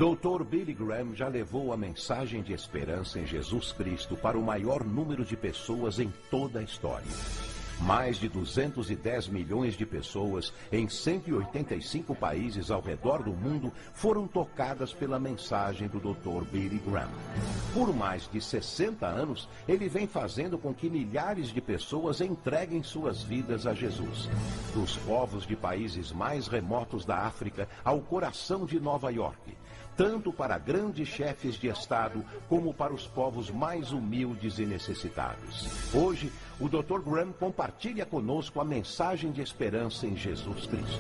Dr. Billy Graham já levou a mensagem de esperança em Jesus Cristo para o maior número de pessoas em toda a história. Mais de 210 milhões de pessoas em 185 países ao redor do mundo foram tocadas pela mensagem do Dr. Billy Graham. Por mais de 60 anos, ele vem fazendo com que milhares de pessoas entreguem suas vidas a Jesus. Dos povos de países mais remotos da África ao coração de Nova York. Tanto para grandes chefes de Estado, como para os povos mais humildes e necessitados. Hoje, o Dr. Graham compartilha conosco a mensagem de esperança em Jesus Cristo.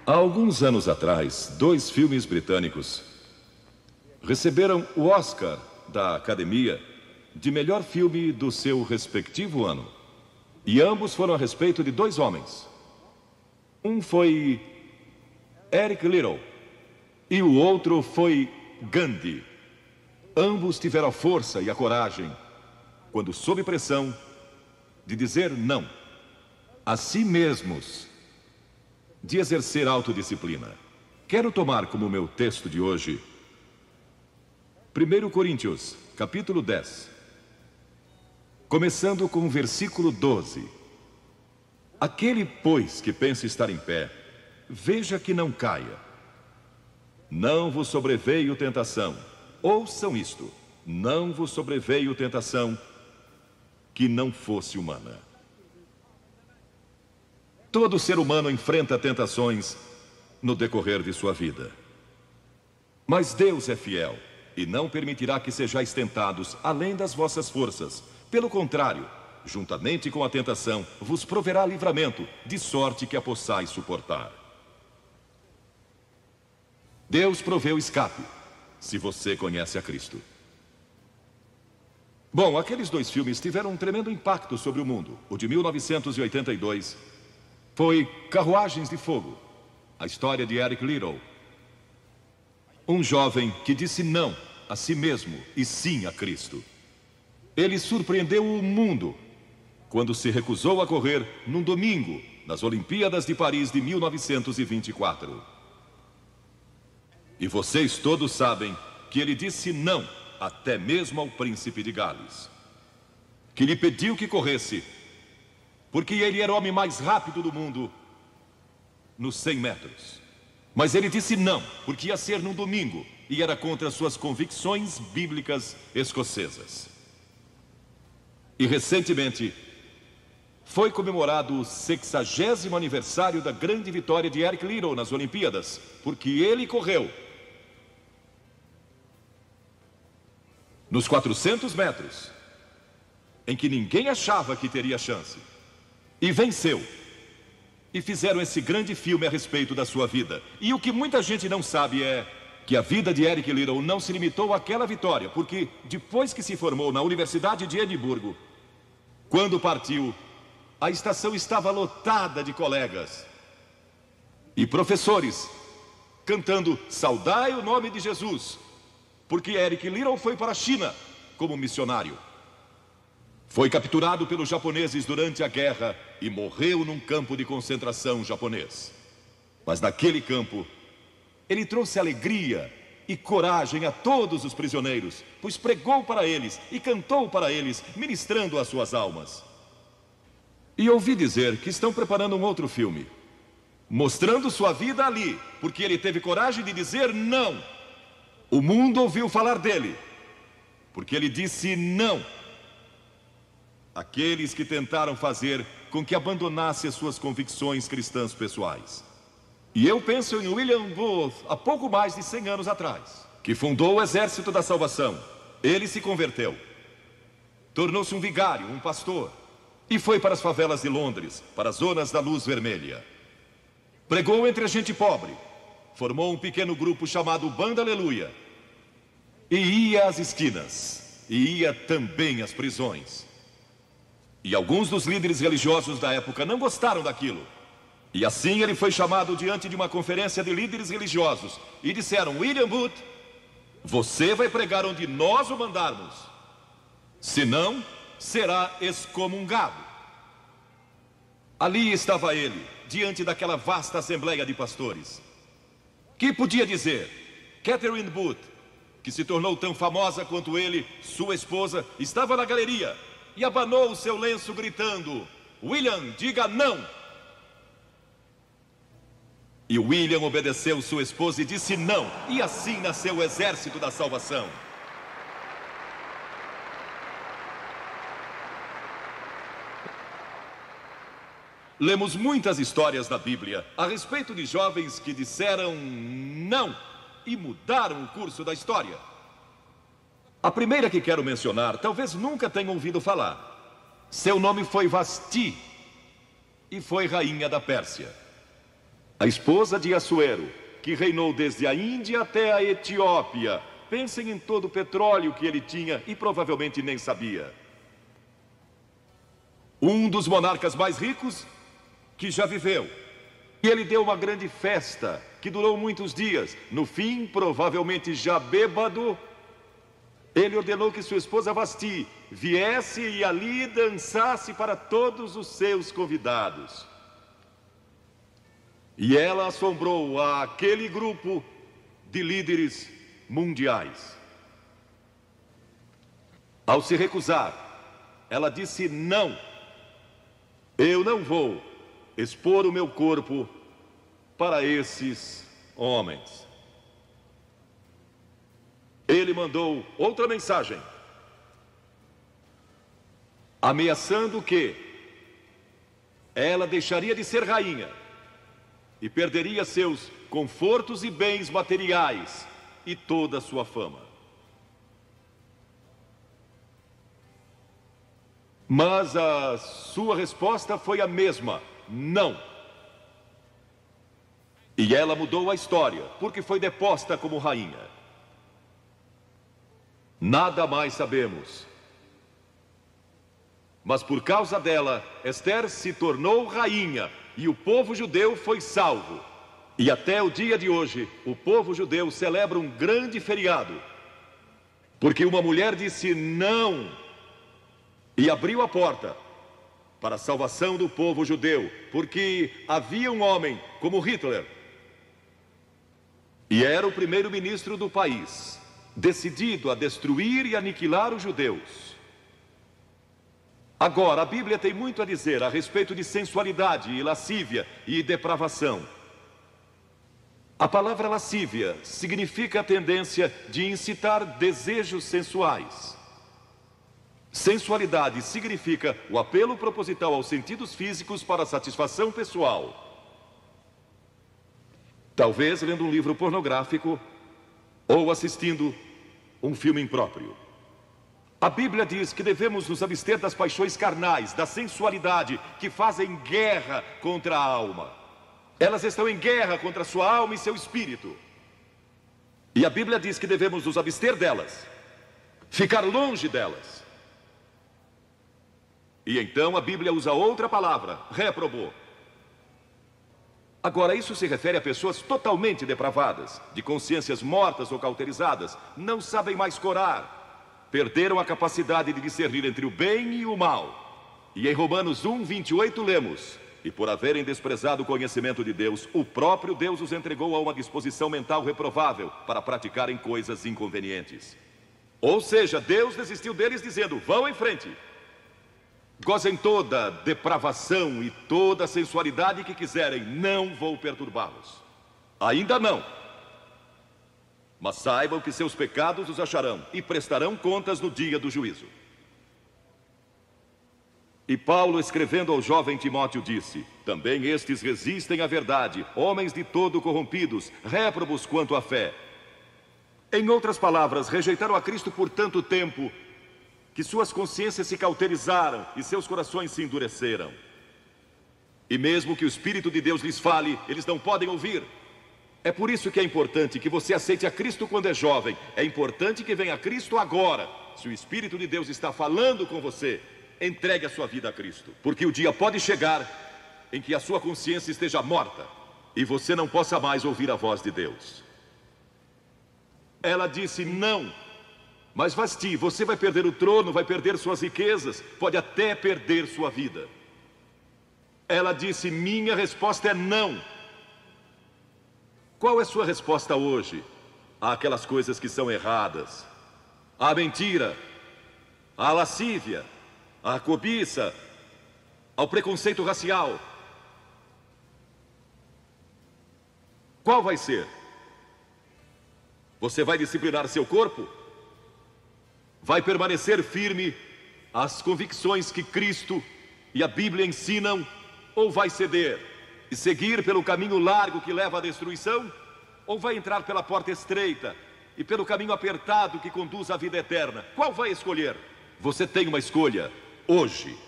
Há alguns anos atrás, 2 filmes britânicos receberam o Oscar da Academia de melhor filme do seu respectivo ano. E ambos foram a respeito de 2 homens. Um foi Eric Liddell e o outro foi Gandhi. Ambos tiveram a força e a coragem, quando sob pressão, de dizer não a si mesmos, de exercer autodisciplina. Quero tomar como meu texto de hoje 1 Coríntios, capítulo 10. Começando com o versículo 12. Aquele, pois, que pensa estar em pé, veja que não caia. Não vos sobreveio tentação. Ouçam isto. Não vos sobreveio tentação que não fosse humana. Todo ser humano enfrenta tentações no decorrer de sua vida. Mas Deus é fiel e não permitirá que sejais tentados além das vossas forças. Pelo contrário, juntamente com a tentação, vos proverá livramento, de sorte que a possais suportar. Deus proveu escape, se você conhece a Cristo. Bom, aqueles 2 filmes tiveram um tremendo impacto sobre o mundo. O de 1982 foi Carruagens de Fogo, a história de Eric Liddell. Um jovem que disse não a si mesmo e sim a Cristo. Ele surpreendeu o mundo quando se recusou a correr num domingo nas Olimpíadas de Paris de 1924. E vocês todos sabem que ele disse não até mesmo ao príncipe de Gales, que lhe pediu que corresse, porque ele era o homem mais rápido do mundo nos 100 metros. Mas ele disse não, porque ia ser num domingo e era contra suas convicções bíblicas escocesas. E recentemente foi comemorado o 60º aniversário da grande vitória de Eric Liddell nas Olimpíadas, porque ele correu nos 400 metros, em que ninguém achava que teria chance, e venceu. E fizeram esse grande filme a respeito da sua vida. E o que muita gente não sabe é que a vida de Eric Liddell não se limitou àquela vitória, porque depois que se formou na Universidade de Edimburgo, quando partiu, a estação estava lotada de colegas e professores cantando "Saudai o nome de Jesus", porque Eric Liddell foi para a China como missionário. Foi capturado pelos japoneses durante a guerra e morreu num campo de concentração japonês. Mas naquele campo, ele trouxe alegria e coragem a todos os prisioneiros, pois pregou para eles e cantou para eles, ministrando as suas almas. E ouvi dizer que estão preparando um outro filme, mostrando sua vida ali, porque ele teve coragem de dizer não. O mundo ouviu falar dele, porque ele disse não àqueles que tentaram fazer com que abandonasse as suas convicções cristãs pessoais. E eu penso em William Booth, há pouco mais de 100 anos atrás, que fundou o Exército da Salvação. Ele se converteu, tornou-se um vigário, um pastor, e foi para as favelas de Londres, para as zonas da luz vermelha. Pregou entre a gente pobre, formou um pequeno grupo chamado Banda Aleluia, e ia às esquinas, e ia também às prisões. E alguns dos líderes religiosos da época não gostaram daquilo. E assim ele foi chamado diante de uma conferência de líderes religiosos e disseram: William Booth, você vai pregar onde nós o mandarmos, senão será excomungado. Ali estava ele, diante daquela vasta assembleia de pastores. Que podia dizer? Catherine Booth, que se tornou tão famosa quanto ele, sua esposa, estava na galeria e abanou o seu lenço gritando: William, diga não! E William obedeceu sua esposa e disse não, e assim nasceu o exército da salvação. Lemos muitas histórias na Bíblia a respeito de jovens que disseram não e mudaram o curso da história. A primeira que quero mencionar, talvez nunca tenham ouvido falar. Seu nome foi Vasti e foi rainha da Pérsia. A esposa de Assuero, que reinou desde a Índia até a Etiópia. Pensem em todo o petróleo que ele tinha e provavelmente nem sabia. Um dos monarcas mais ricos que já viveu. E ele deu uma grande festa que durou muitos dias. No fim, provavelmente já bêbado, ele ordenou que sua esposa Vasti viesse e ali dançasse para todos os seus convidados. E ela assombrou aquele grupo de líderes mundiais. Ao se recusar, ela disse não. Eu não vou expor o meu corpo para esses homens. Ele mandou outra mensagem, ameaçando que ela deixaria de ser rainha e perderia seus confortos e bens materiais e toda a sua fama. Mas a sua resposta foi a mesma: não. E ela mudou a história, porque foi deposta como rainha. Nada mais sabemos. Mas por causa dela, Esther se tornou rainha e o povo judeu foi salvo. E até o dia de hoje, o povo judeu celebra um grande feriado, porque uma mulher disse não e abriu a porta para a salvação do povo judeu, porque havia um homem como Hitler, e era o primeiro-ministro do país, decidido a destruir e aniquilar os judeus. Agora, a Bíblia tem muito a dizer a respeito de sensualidade e lascívia e depravação. A palavra lascívia significa a tendência de incitar desejos sensuais. Sensualidade significa o apelo proposital aos sentidos físicos para satisfação pessoal. Talvez lendo um livro pornográfico ou assistindo um filme impróprio. A Bíblia diz que devemos nos abster das paixões carnais, da sensualidade, que fazem guerra contra a alma. Elas estão em guerra contra a sua alma e seu espírito. E a Bíblia diz que devemos nos abster delas, ficar longe delas. E então a Bíblia usa outra palavra, réprobo. Agora, isso se refere a pessoas totalmente depravadas, de consciências mortas ou cauterizadas, não sabem mais corar, perderam a capacidade de discernir entre o bem e o mal. E em Romanos 1:28 lemos: e por haverem desprezado o conhecimento de Deus, o próprio Deus os entregou a uma disposição mental reprovável para praticarem coisas inconvenientes. Ou seja, Deus desistiu deles dizendo: vão em frente. Gozem toda a depravação e toda a sensualidade que quiserem, não vou perturbá-los. Ainda não. Mas saibam que seus pecados os acharão e prestarão contas no dia do juízo. E Paulo, escrevendo ao jovem Timóteo, disse: também estes resistem à verdade, homens de todo corrompidos, réprobos quanto à fé. Em outras palavras, rejeitaram a Cristo por tanto tempo que suas consciências se cauterizaram e seus corações se endureceram. E mesmo que o Espírito de Deus lhes fale, eles não podem ouvir. É por isso que é importante que você aceite a Cristo quando é jovem. É importante que venha a Cristo agora. Se o Espírito de Deus está falando com você, entregue a sua vida a Cristo. Porque o dia pode chegar em que a sua consciência esteja morta e você não possa mais ouvir a voz de Deus. Ela disse não. Mas Vasti, você vai perder o trono, vai perder suas riquezas, pode até perder sua vida. Ela disse: minha resposta é não. Qual é sua resposta hoje àquelas coisas que são erradas? À mentira, à lascívia, à cobiça, ao preconceito racial? Qual vai ser? Você vai disciplinar seu corpo? Vai permanecer firme às convicções que Cristo e a Bíblia ensinam? Ou vai ceder e seguir pelo caminho largo que leva à destruição? Ou vai entrar pela porta estreita e pelo caminho apertado que conduz à vida eterna? Qual vai escolher? Você tem uma escolha hoje.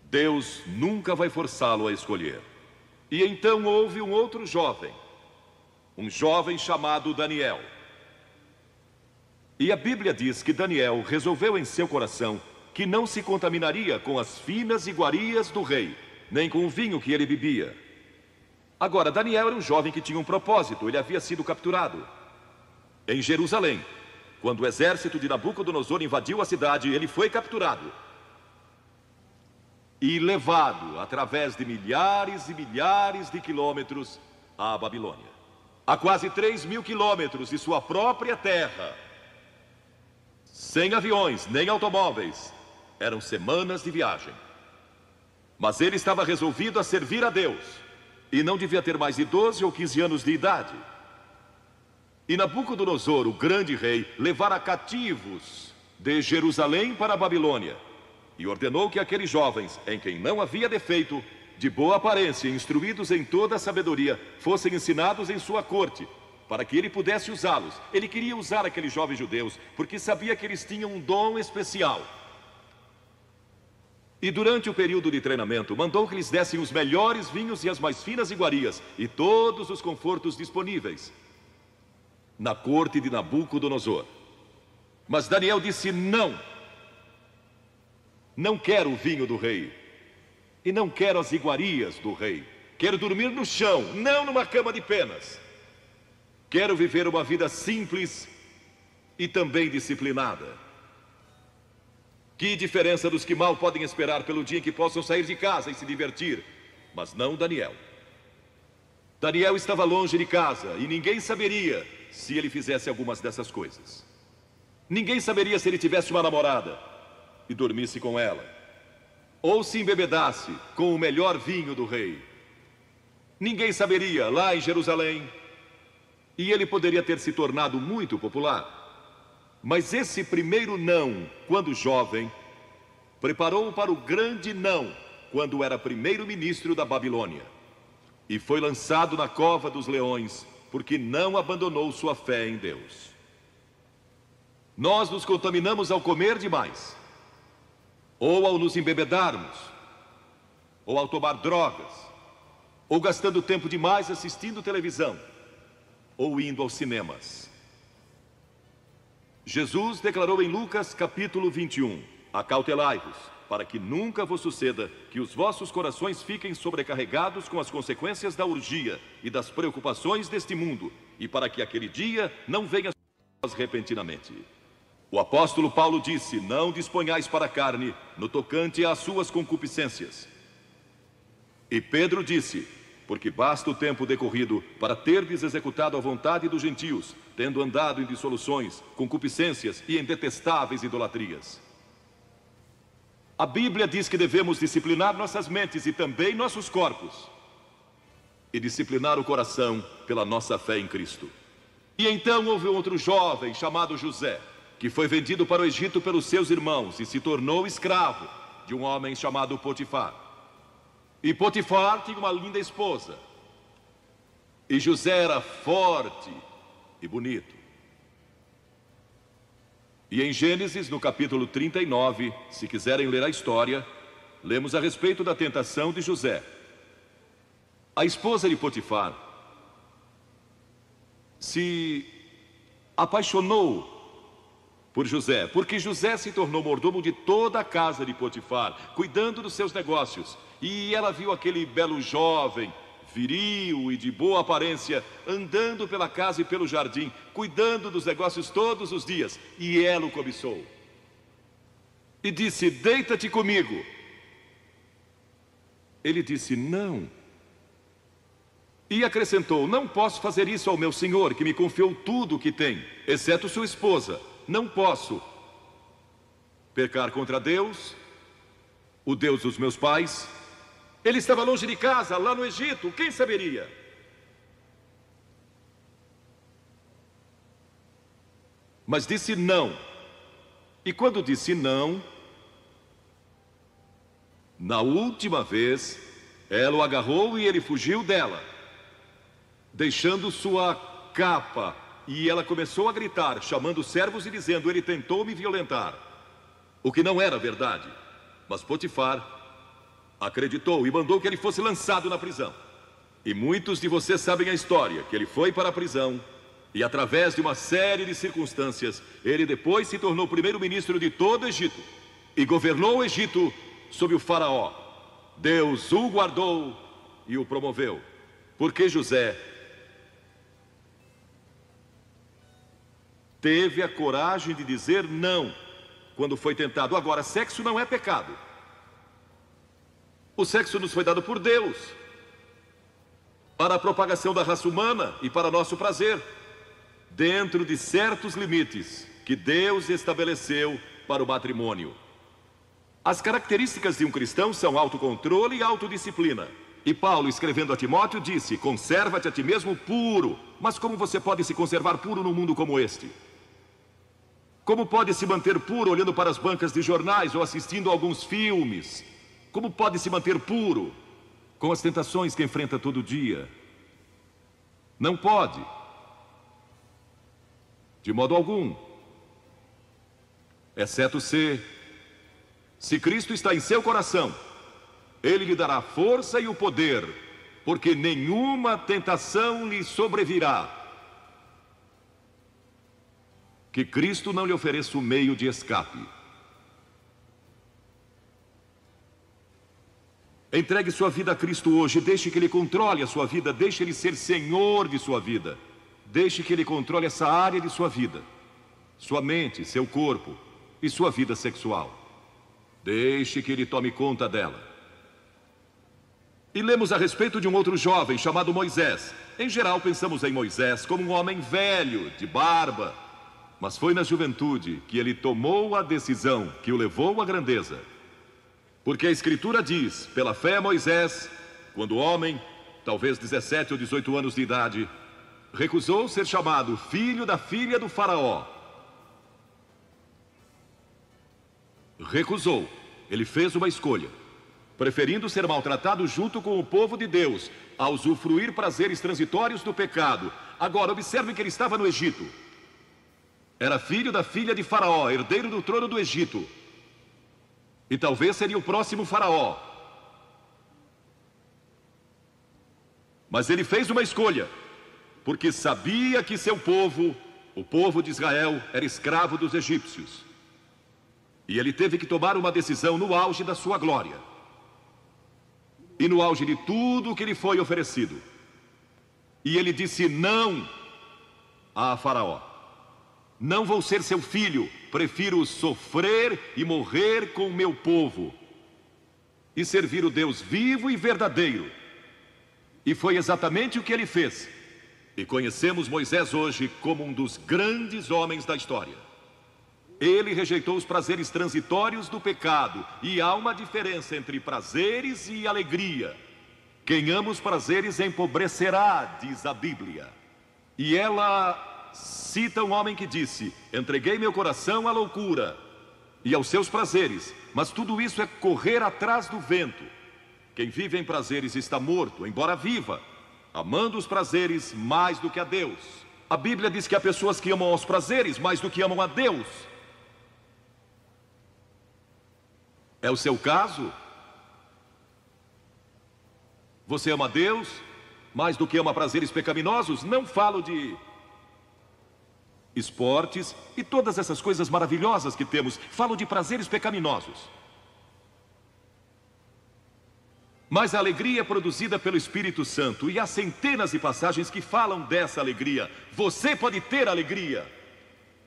Deus nunca vai forçá-lo a escolher. E então houve um outro jovem, um jovem chamado Daniel. E a Bíblia diz que Daniel resolveu em seu coração que não se contaminaria com as finas iguarias do rei, nem com o vinho que ele bebia. Agora, Daniel era um jovem que tinha um propósito. Ele havia sido capturado em Jerusalém. Quando o exército de Nabucodonosor invadiu a cidade, ele foi capturado e levado através de milhares e milhares de quilômetros à Babilônia. A quase 3.000 quilômetros de sua própria terra, sem aviões nem automóveis. Eram semanas de viagem. Mas ele estava resolvido a servir a Deus, e não devia ter mais de 12 ou 15 anos de idade. E Nabucodonosor, o grande rei, levara cativos de Jerusalém para a Babilônia, e ordenou que aqueles jovens, em quem não havia defeito, de boa aparência, instruídos em toda a sabedoria, fossem ensinados em sua corte, para que ele pudesse usá-los. Ele queria usar aqueles jovens judeus, porque sabia que eles tinham um dom especial. E durante o período de treinamento, mandou que lhes dessem os melhores vinhos e as mais finas iguarias, e todos os confortos disponíveis na corte de Nabucodonosor. Mas Daniel disse: não, não quero o vinho do rei, e não quero as iguarias do rei. Quero dormir no chão, não numa cama de penas. Quero viver uma vida simples e também disciplinada. Que diferença dos que mal podem esperar pelo dia em que possam sair de casa e se divertir. Mas não Daniel. Daniel estava longe de casa e ninguém saberia se ele fizesse algumas dessas coisas. Ninguém saberia se ele tivesse uma namorada e dormisse com ela, ou se embebedasse com o melhor vinho do rei. Ninguém saberia lá em Jerusalém, e ele poderia ter se tornado muito popular. Mas esse primeiro não, quando jovem, preparou-o para o grande não, quando era primeiro-ministro da Babilônia. E foi lançado na cova dos leões, porque não abandonou sua fé em Deus. Nós nos contaminamos ao comer demais, ou ao nos embebedarmos, ou ao tomar drogas, ou gastando tempo demais assistindo televisão, ou indo aos cinemas. Jesus declarou em Lucas capítulo 21: acautelai-vos, para que nunca vos suceda que os vossos corações fiquem sobrecarregados com as consequências da orgia e das preocupações deste mundo, e para que aquele dia não venha sobre vós repentinamente. O apóstolo Paulo disse: não disponhais para a carne no tocante às suas concupiscências. E Pedro disse: porque basta o tempo decorrido para terdes executado a vontade dos gentios, tendo andado em dissoluções, concupiscências e em detestáveis idolatrias. A Bíblia diz que devemos disciplinar nossas mentes e também nossos corpos, e disciplinar o coração pela nossa fé em Cristo. E então houve outro jovem chamado José, que foi vendido para o Egito pelos seus irmãos e se tornou escravo de um homem chamado Potifar. E Potifar tinha uma linda esposa, e José era forte e bonito. E em Gênesis, no capítulo 39, se quiserem ler a história, lemos a respeito da tentação de José. A esposa de Potifar se apaixonou por José, porque José se tornou mordomo de toda a casa de Potifar, cuidando dos seus negócios. E ela viu aquele belo jovem, viril e de boa aparência, andando pela casa e pelo jardim, cuidando dos negócios todos os dias, e ela o cobiçou. E disse: deita-te comigo. Ele disse: não. E acrescentou: não posso fazer isso ao meu senhor, que me confiou tudo o que tem, exceto sua esposa. Não posso pecar contra Deus, o Deus dos meus pais. Ele estava longe de casa, lá no Egito, quem saberia? Mas disse não. E quando disse não, na última vez, ela o agarrou e ele fugiu dela, deixando sua capa. E ela começou a gritar, chamando os servos e dizendo: ele tentou me violentar. O que não era verdade. Mas Potifar acreditou e mandou que ele fosse lançado na prisão. E muitos de vocês sabem a história, que ele foi para a prisão e, através de uma série de circunstâncias, ele depois se tornou primeiro-ministro de todo o Egito e governou o Egito sob o faraó. Deus o guardou e o promoveu, porque José teve a coragem de dizer não quando foi tentado. Agora, sexo não é pecado. O sexo nos foi dado por Deus para a propagação da raça humana e para nosso prazer, dentro de certos limites que Deus estabeleceu para o matrimônio. As características de um cristão são autocontrole e autodisciplina. E Paulo, escrevendo a Timóteo, disse: conserva-te a ti mesmo puro. Mas como você pode se conservar puro num mundo como este? Como pode se manter puro olhando para as bancas de jornais ou assistindo a alguns filmes? Como pode se manter puro com as tentações que enfrenta todo dia? Não pode, de modo algum, exceto se Cristo está em seu coração. Ele lhe dará força e o poder, porque nenhuma tentação lhe sobrevirá que Cristo não lhe ofereça o meio de escape. Entregue sua vida a Cristo hoje, deixe que Ele controle a sua vida, deixe Ele ser Senhor de sua vida, deixe que Ele controle essa área de sua vida, sua mente, seu corpo e sua vida sexual. Deixe que Ele tome conta dela. E lemos a respeito de um outro jovem chamado Moisés. Em geral pensamos em Moisés como um homem velho, de barba, mas foi na juventude que ele tomou a decisão que o levou à grandeza. Porque a Escritura diz: pela fé Moisés, quando homem, talvez 17 ou 18 anos de idade, recusou ser chamado filho da filha do faraó. Recusou. Ele fez uma escolha, preferindo ser maltratado junto com o povo de Deus, a usufruir prazeres transitórios do pecado. Agora, observe que ele estava no Egito. Era filho da filha de faraó, herdeiro do trono do Egito. E talvez seria o próximo faraó. Mas ele fez uma escolha, porque sabia que seu povo, o povo de Israel, era escravo dos egípcios. E ele teve que tomar uma decisão no auge da sua glória. E no auge de tudo o que lhe foi oferecido. E ele disse não a faraó. Não vou ser seu filho, prefiro sofrer e morrer com o meu povo e servir o Deus vivo e verdadeiro. E foi exatamente o que ele fez. E conhecemos Moisés hoje como um dos grandes homens da história. Ele rejeitou os prazeres transitórios do pecado. E há uma diferença entre prazeres e alegria. Quem ama os prazeres empobrecerá, diz a Bíblia. E ela cita um homem que disse: entreguei meu coração à loucura e aos seus prazeres, mas tudo isso é correr atrás do vento. Quem vive em prazeres está morto, embora viva, amando os prazeres mais do que a Deus. A Bíblia diz que há pessoas que amam aos prazeres mais do que amam a Deus. É o seu caso? Você ama a Deus mais do que ama prazeres pecaminosos? Não falo de esportes e todas essas coisas maravilhosas que temos. Falo de prazeres pecaminosos. Mas a alegria é produzida pelo Espírito Santo. E há centenas de passagens que falam dessa alegria. Você pode ter alegria,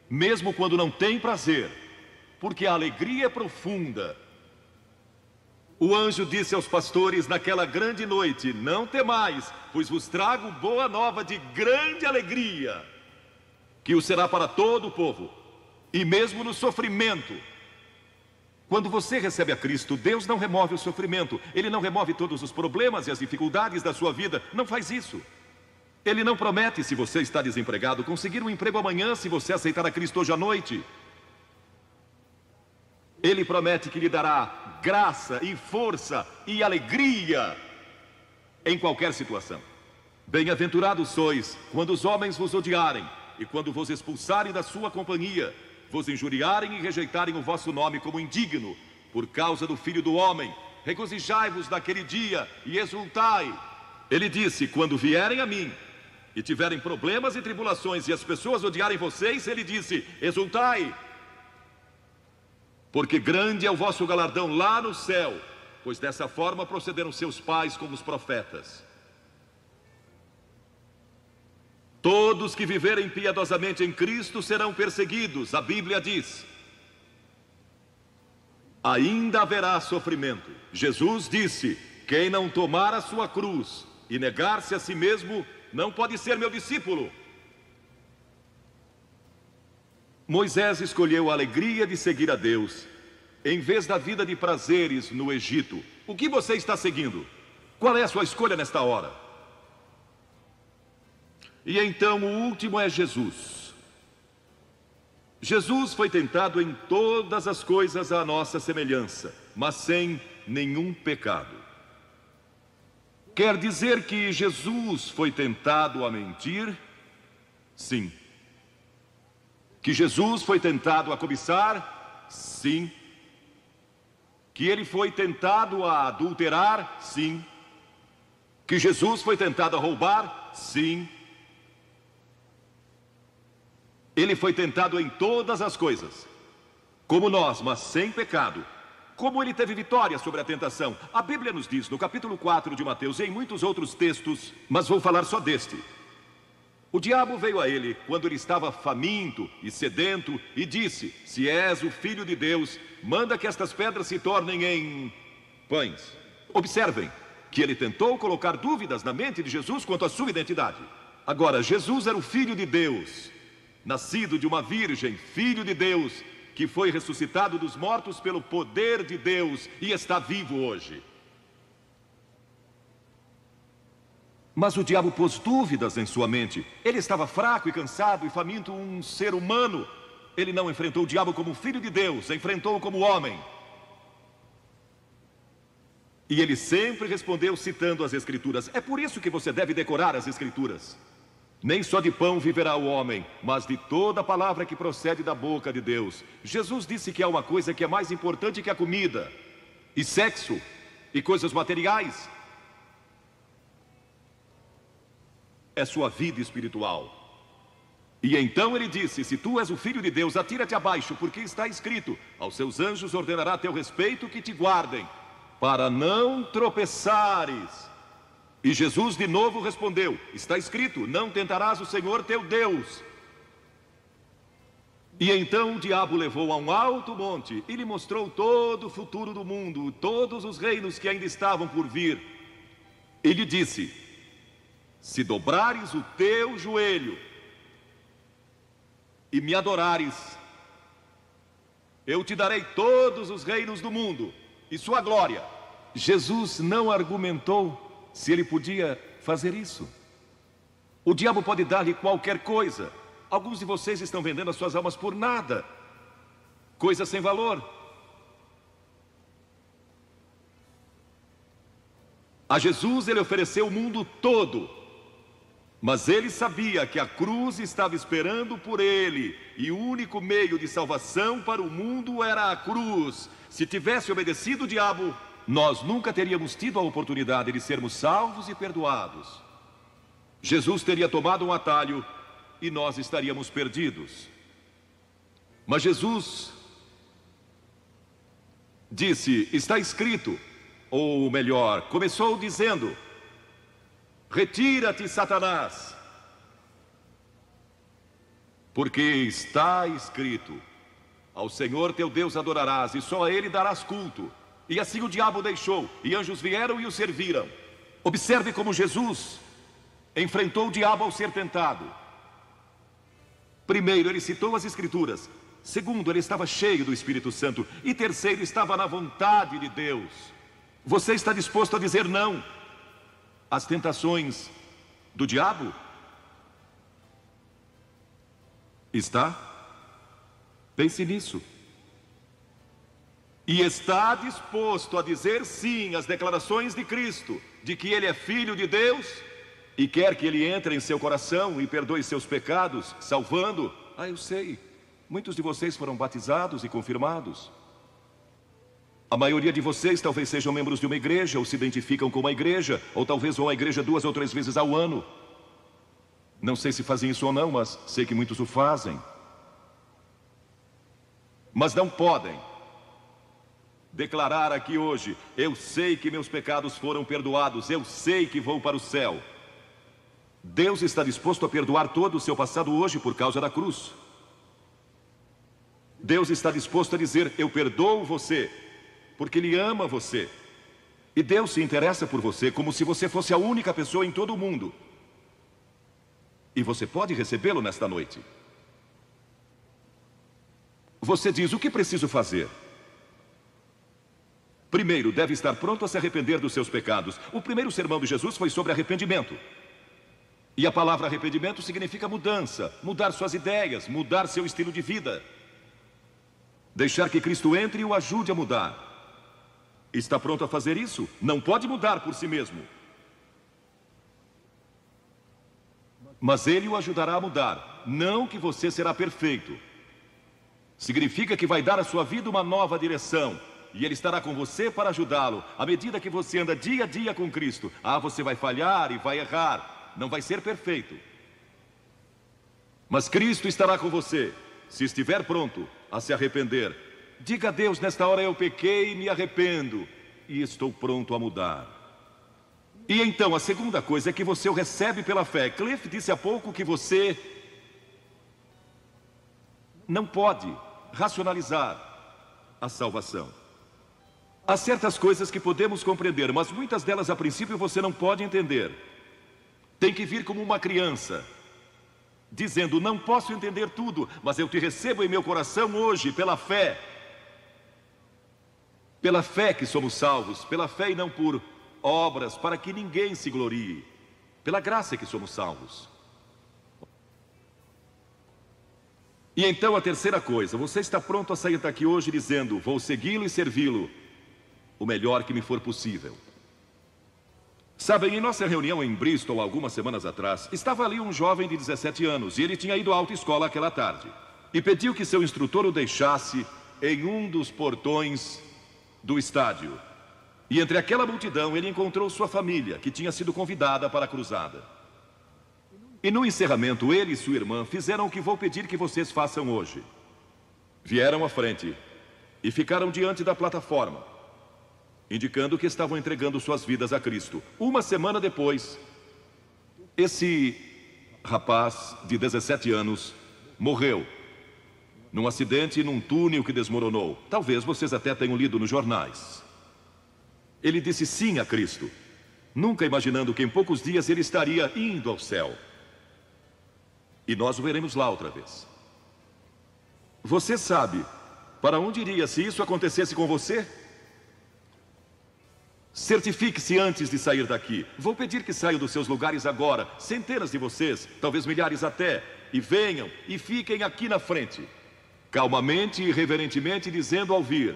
mesmo quando não tem prazer. Porque a alegria é profunda. O anjo disse aos pastores naquela grande noite: não temais, pois vos trago boa nova de grande alegria, que o será para todo o povo. E mesmo no sofrimento, quando você recebe a Cristo, Deus não remove o sofrimento. Ele não remove todos os problemas e as dificuldades da sua vida. Não faz isso. Ele não promete, se você está desempregado, conseguir um emprego amanhã se você aceitar a Cristo hoje à noite. Ele promete que lhe dará graça e força e alegria em qualquer situação. Bem-aventurados sois quando os homens vos odiarem e quando vos expulsarem da sua companhia, vos injuriarem e rejeitarem o vosso nome como indigno, por causa do Filho do Homem. Regozijai-vos naquele dia e exultai. Ele disse: quando vierem a mim e tiverem problemas e tribulações e as pessoas odiarem vocês, ele disse: exultai, porque grande é o vosso galardão lá no céu, pois dessa forma procederam seus pais com os profetas. Todos que viverem piedosamente em Cristo serão perseguidos, a Bíblia diz. Ainda haverá sofrimento. Jesus disse: quem não tomar a sua cruz e negar-se a si mesmo, não pode ser meu discípulo. Moisés escolheu a alegria de seguir a Deus, em vez da vida de prazeres no Egito. O que você está seguindo? Qual é a sua escolha nesta hora? E então o último é Jesus. Jesus foi tentado em todas as coisas à nossa semelhança, mas sem nenhum pecado. Quer dizer que Jesus foi tentado a mentir? Sim. Que Jesus foi tentado a cobiçar? Sim. Que ele foi tentado a adulterar? Sim. Que Jesus foi tentado a roubar? Sim. Ele foi tentado em todas as coisas, como nós, mas sem pecado. Como ele teve vitória sobre a tentação? A Bíblia nos diz, no capítulo 4 de Mateus e em muitos outros textos, mas vou falar só deste. O diabo veio a ele quando ele estava faminto e sedento e disse: se és o Filho de Deus, manda que estas pedras se tornem em pães. Observem que ele tentou colocar dúvidas na mente de Jesus quanto à sua identidade. Agora, Jesus era o Filho de Deus, nascido de uma virgem, Filho de Deus, que foi ressuscitado dos mortos pelo poder de Deus e está vivo hoje. Mas o diabo pôs dúvidas em sua mente. Ele estava fraco e cansado e faminto, um ser humano. Ele não enfrentou o diabo como Filho de Deus, enfrentou-o como homem. E ele sempre respondeu citando as Escrituras. É por isso que você deve decorar as Escrituras. Nem só de pão viverá o homem, mas de toda palavra que procede da boca de Deus. Jesus disse que há uma coisa que é mais importante que a comida, e sexo, e coisas materiais. É sua vida espiritual. E então ele disse: se tu és o Filho de Deus, atira-te abaixo, porque está escrito: aos seus anjos ordenará a teu respeito que te guardem, para não tropeçares. E Jesus de novo respondeu: está escrito, não tentarás o Senhor teu Deus. E então o diabo levou a um alto monte e lhe mostrou todo o futuro do mundo, todos os reinos que ainda estavam por vir. E lhe disse: se dobrares o teu joelho e me adorares, eu te darei todos os reinos do mundo e sua glória. Jesus não argumentou se ele podia fazer isso. O diabo pode dar-lhe qualquer coisa. Alguns de vocês estão vendendo as suas almas por nada, coisa sem valor. A Jesus ele ofereceu o mundo todo, mas ele sabia que a cruz estava esperando por ele, e o único meio de salvação para o mundo era a cruz. Se tivesse obedecido o diabo, nós nunca teríamos tido a oportunidade de sermos salvos e perdoados. Jesus teria tomado um atalho e nós estaríamos perdidos. Mas Jesus disse: está escrito, ou melhor, começou dizendo: retira-te, Satanás, porque está escrito: ao Senhor teu Deus adorarás e só a Ele darás culto. E assim o diabo deixou, e anjos vieram e o serviram. Observe como Jesus enfrentou o diabo ao ser tentado. Primeiro, ele citou as Escrituras. Segundo, ele estava cheio do Espírito Santo. E terceiro, estava na vontade de Deus. Você está disposto a dizer não às tentações do diabo? Está? Pense nisso. E está disposto a dizer sim às declarações de Cristo, de que Ele é Filho de Deus e quer que Ele entre em seu coração e perdoe seus pecados, salvando? Eu sei, muitos de vocês foram batizados e confirmados. A maioria de vocês talvez sejam membros de uma igreja, ou se identificam com uma igreja, ou talvez vão à igreja 2 ou 3 vezes ao ano. Não sei se fazem isso ou não, mas sei que muitos o fazem. Mas não podem declarar aqui hoje: eu sei que meus pecados foram perdoados, eu sei que vou para o céu. Deus está disposto a perdoar todo o seu passado hoje por causa da cruz. Deus está disposto a dizer: eu perdoo você, porque Ele ama você. E Deus se interessa por você como se você fosse a única pessoa em todo o mundo. E você pode recebê-lo nesta noite. Você diz: o que preciso fazer? Primeiro, deve estar pronto a se arrepender dos seus pecados. O primeiro sermão de Jesus foi sobre arrependimento. E a palavra arrependimento significa mudança, mudar suas ideias, mudar seu estilo de vida. Deixar que Cristo entre e o ajude a mudar. Está pronto a fazer isso? Não pode mudar por si mesmo. Mas Ele o ajudará a mudar. Não que você será perfeito. Significa que vai dar à sua vida uma nova direção. E Ele estará com você para ajudá-lo. À medida que você anda dia a dia com Cristo. Você vai falhar e vai errar. Não vai ser perfeito. Mas Cristo estará com você, se estiver pronto a se arrepender. Diga a Deus: nesta hora eu pequei e me arrependo, e estou pronto a mudar. E então a segunda coisa é que você o recebe pela fé. Cliff disse há pouco que você não pode racionalizar a salvação. Há certas coisas que podemos compreender, mas muitas delas a princípio você não pode entender. Tem que vir como uma criança, dizendo: não posso entender tudo, mas eu te recebo em meu coração hoje pela fé. Pela fé que somos salvos, pela fé e não por obras, para que ninguém se glorie. Pela graça que somos salvos. E então a terceira coisa: você está pronto a sair daqui hoje dizendo: vou segui-lo e servi-lo o melhor que me for possível. Sabem, em nossa reunião em Bristol, algumas semanas atrás, estava ali um jovem de 17 anos, e ele tinha ido à autoescola aquela tarde. E pediu que seu instrutor o deixasse em um dos portões do estádio. E entre aquela multidão, ele encontrou sua família, que tinha sido convidada para a cruzada. E no encerramento, ele e sua irmã fizeram o que vou pedir que vocês façam hoje. Vieram à frente e ficaram diante da plataforma, indicando que estavam entregando suas vidas a Cristo. Uma semana depois, esse rapaz de 17 anos morreu num acidente num túnel que desmoronou. Talvez vocês até tenham lido nos jornais. Ele disse sim a Cristo, nunca imaginando que em poucos dias ele estaria indo ao céu. E nós o veremos lá outra vez. Você sabe para onde iria se isso acontecesse com você? Certifique-se antes de sair daqui. Vou pedir que saiam dos seus lugares agora, centenas de vocês, talvez milhares até, e venham e fiquem aqui na frente, calmamente e reverentemente, dizendo ao vir: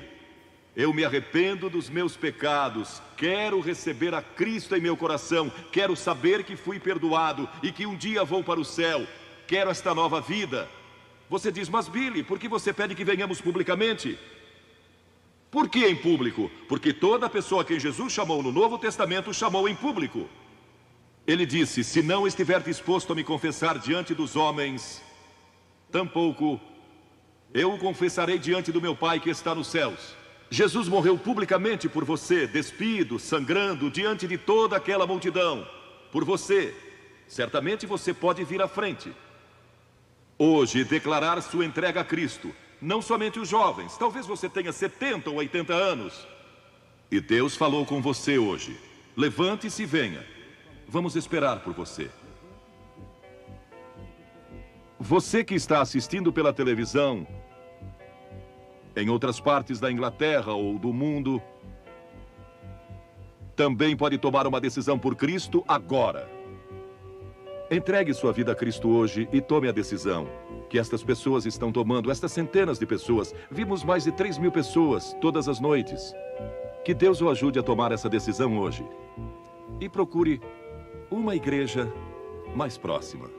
eu me arrependo dos meus pecados, quero receber a Cristo em meu coração, quero saber que fui perdoado e que um dia vou para o céu, quero esta nova vida. Você diz: mas Billy, por que você pede que venhamos publicamente? Por que em público? Porque toda pessoa a quem Jesus chamou no Novo Testamento chamou em público. Ele disse: se não estiver disposto a me confessar diante dos homens, tampouco eu o confessarei diante do meu Pai que está nos céus. Jesus morreu publicamente por você, despido, sangrando, diante de toda aquela multidão. Por você. Certamente você pode vir à frente hoje declarar sua entrega a Cristo. Não somente os jovens, talvez você tenha 70 ou 80 anos. E Deus falou com você hoje. Levante-se e venha. Vamos esperar por você. Você que está assistindo pela televisão, em outras partes da Inglaterra ou do mundo, também pode tomar uma decisão por Cristo agora. Entregue sua vida a Cristo hoje e tome a decisão que estas pessoas estão tomando, estas centenas de pessoas. Vimos mais de 3.000 pessoas todas as noites. Que Deus o ajude a tomar essa decisão hoje. E procure uma igreja mais próxima.